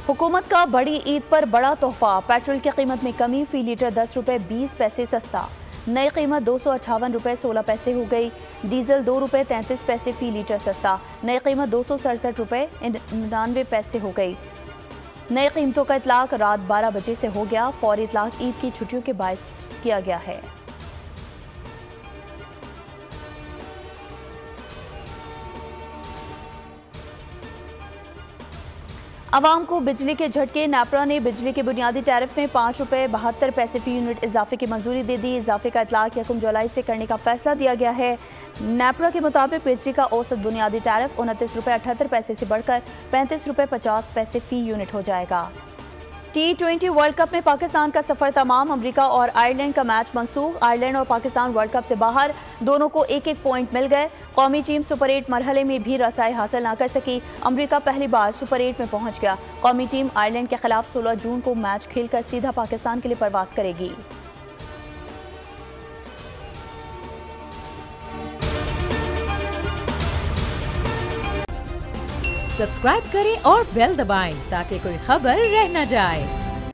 हुकूमत का बड़ी ईद पर बड़ा तोहफा, पेट्रोल की कीमत में कमी, फी लीटर 10 रुपए 20 पैसे सस्ता। नई कीमत 258 रुपए 16 पैसे हो गई। डीजल 2 रुपए 33 पैसे फी लीटर सस्ता। नई कीमत 267 रुपए 99 पैसे हो गई। नई कीमतों का इतलाक रात 12 बजे से हो गया। फौरी इतलाक ईद की छुट्टियों के बायस किया गया है। अवाम को बिजली के झटके, नेपरा ने बिजली के बुनियादी टैरिफ में 5 रुपए 72 पैसे फी यूनिट इजाफे की मंजूरी दे दी। इजाफे का इतलाक 1 जुलाई से करने का फैसला दिया गया है। नेपरा के मुताबिक बिजली का औसत बुनियादी टैरिफ 29 रुपए 78 पैसे से बढ़कर 35 रुपए 50 पैसे फी यूनिट हो जाएगा। T20 वर्ल्ड कप में पाकिस्तान का सफर तमाम, अमेरिका और आयरलैंड का मैच मंसूख। आयरलैंड और पाकिस्तान वर्ल्ड कप से बाहर, दोनों को एक एक पॉइंट मिल गए। कौमी टीम सुपर 8 मरहले में भी रसाई हासिल न कर सकी। अमेरिका पहली बार सुपर 8 में पहुंच गया। कौमी टीम आयरलैंड के खिलाफ 16 जून को मैच खेलकर सीधा पाकिस्तान के लिए परवास करेगी। सब्सक्राइब करें और बेल दबाएं ताकि कोई खबर रह न जाए।